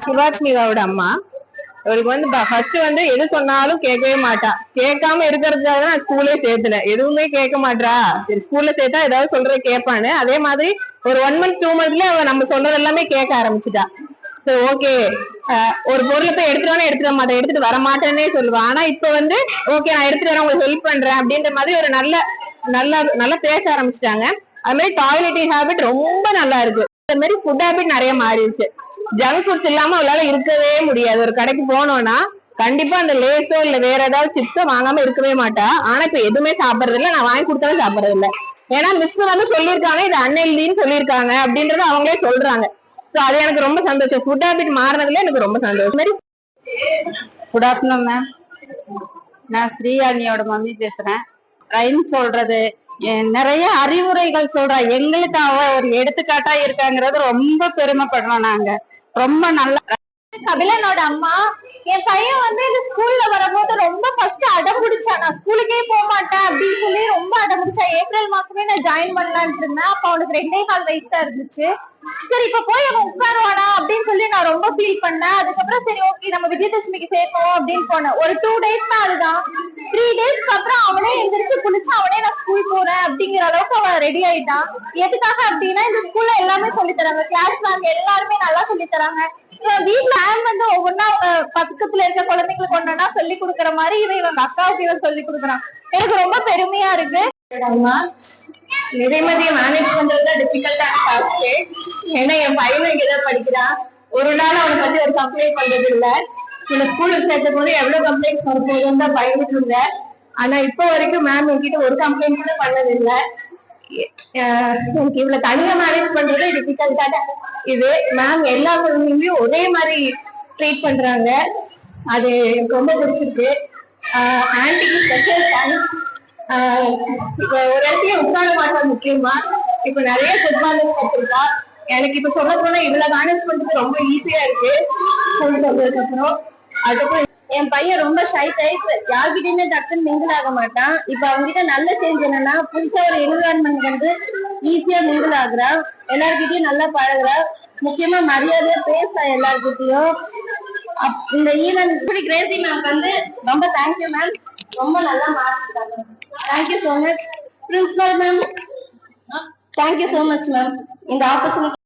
சிவாத்மிகாவோட அம்மா. அவருக்கு ஃபர்ஸ்ட் எது சொன்னாலும் கேட்கவே மாட்டா. கேட்காம இருக்கிறதுக்காக நான் ஸ்கூல்லே சேர்த்துனேன். எதுவுமே கேட்க மாட்டா. சரி ஸ்கூல்ல சேர்த்தா ஏதாவது சொல்றது கேட்பான்னு. அதே மாதிரி ஒரு 1 month 2 monthல அவ நம்ம சொல்றது எல்லாமே கேட்க ஆரம்பிச்சுட்டா. சரி ஓகே, ஒரு பொருளை போய் எடுத்துட்டு மாட்டேன், எடுத்துட்டு வர மாட்டேன்னே சொல்லுவா. ஆனா இப்ப ஓகே நான் எடுத்துட்டு வரேன், உங்களுக்கு ஹெல்ப் பண்றேன் அப்படின்ற மாதிரி ஒரு நல்லா பேச ஆரம்பிச்சிட்டாங்க. அது மாதிரி டாய்லெட்டிங் ஹேபிட் ரொம்ப நல்லா இருக்கு. இந்த மாதிரி ஃபுட் ஹேபிட் நிறைய மாறிடுச்சு. ஜங்க் ஃபுட்ஸ் இல்லாம அவளால இருக்கவே முடியாது. ஒரு கடைக்கு போனோம்னா கண்டிப்பா அந்த லேஸோ இல்ல வேற ஏதாவது சிப்ஸோ வாங்காம இருக்கவே மாட்டா. ஆனா இப்ப எதுவுமே சாப்பிடறது இல்ல, நான் வாங்கி கொடுத்தாலும் சாப்பிடறது இல்ல. ஏன்னா மிஸ் சொல்லியிருக்காங்க இது அன்ஹெல்தின்னு சொல்லியிருக்காங்க அப்படின்றத அவங்களே சொல்றாங்க. சோ அது எனக்கு ரொம்ப சந்தோஷம். ஃபுட் ஹேபிட் மாறினதுல எனக்கு ரொம்ப சந்தோஷம். Good afternoon ma'am. நான் ஸ்ரீயானியோட மம்மி பேசுறேன். ரைம் சொல்றது நிறைய அறிவுரைகள் சொல்றா. எங்களுக்கு அவ ஒரு எடுத்துக்காட்டா இருக்காங்கிறது ரொம்ப பெருமைப்படுறோம். நாங்க ரொம்ப நல்லா. கபிலனோட அம்மா. என் பையன் இந்த ஸ்கூல்ல வரும்போது ரொம்ப ஃபர்ஸ்ட் அடம் பிடிச்சான். நான் ஸ்கூலுக்கே போக மாட்டேன் அப்படின்னு சொல்லி ரொம்ப அடம் பிடிச்சான். ஏப்ரல் மாசமே நான் ஜாயின் பண்ணலான்ட்டு இருந்தேன். அப்ப அவனுக்கு 2.25 வயசு தான் இருந்துச்சு. சரி இப்ப போய் அவன் உட்காருவானா அப்படின்னு சொல்லி நான் ரொம்ப ஃபீல் பண்ணேன். அதுக்கப்புறம் சரி ஓகே நம்ம விஜயதசமிக்கு சேர்ப்போம் அப்படின்னு போனேன். ஒரு 2 days தான். அதுதான் 3 daysக்கு அப்புறம் அவனே எந்திரிச்சு குளிச்சு அவனே நான் ஸ்கூல் போறேன் அப்படிங்கிற அளவுக்கு அவன் ரெடி ஆயிட்டான். எதுக்காக அப்படின்னா இந்த ஸ்கூல்ல எல்லாமே சொல்லி தராங்க. கிளாஸ் மேம் எல்லாருமே நல்லா சொல்லி தராங்க. வீட்டுல மேம் ஒவ்வொன்னா பக்கத்துல இருக்க குழந்தைங்களுக்கு ஒன்னா சொல்லி கொடுக்குற மாதிரி இவங்க அக்காவுக்கு இவன் சொல்லி கொடுக்குறான். எனக்கு ரொம்ப பெருமையா இருக்கு. நிதிமதியை மேனேஜ் பண்றதுதான் டிஃபிகல்ட்டான டாஸ்க். ஏன்னா என் பையனும் இங்கதான் படிக்கிறான். ஒரு நாள் அவனை பத்தி ஒரு கம்ப்ளைண்ட் பண்றது இல்ல. இந்த ஸ்கூலுக்கு சேர்த்த போது எவ்வளவு கம்ப்ளைண்ட்ஸ் வரப்போகுதுன்னு தான் பயந்துட்டு இருந்தேன். ஆனா இப்ப வரைக்கும் மேம் என்கிட்ட ஒரு கம்ப்ளைண்ட் கூட பண்ணதில்லை. எனக்கு இவ்வளவு தனியா மேனேஜ் பண்றது டிஃபிகல்ட்டான இது. மேம் எல்லா குழந்தைங்களையும் ஒரே மாதிரி ட்ரீட் பண்றாங்க. அது எனக்கு ரொம்ப பிடிச்சிருக்கு. Antique special thanks. இப்ப ஒரு இடத்தையும் உட்கார மாட்டா. முக்கியமா இப்ப நிறைய ஃபுட்பாலர்ஸ் கத்துருக்கா. எனக்கு இப்ப சொல்ல போனா இவ்வளவு மேனேஜ் பண்றது ரொம்ப ஈஸியா இருக்கு ஸ்கூல் வந்ததுக்கு அப்புறம். அதுக்கப்புறம் என் பையன் ரொம்ப ஷை டைப். யார்கிட்டயுமே டக்குன்னு மிங்கிள் ஆக மாட்டான். இப்ப அவங்ககிட்ட நல்ல சேஞ்ச் என்னன்னா புதுசா ஒரு என்விரான்மெண்ட் ஈஸியா மிங்கிள் ஆகுறா. எல்லார்கிட்டயும் நல்லா பழகுறா. முக்கியமா மரியாதையா பேசுறா எல்லார்கிட்டயும். இந்த ஈவென்ட் கிரேசி மேம் ரொம்ப தேங்க்யூ மேம். ரொம்ப நல்லா மாற்றிருக்காங்க. Thank you so much. Principal ma'am thank you so much ma'am இந்த ஆப்பர்ச்சுனிட்டி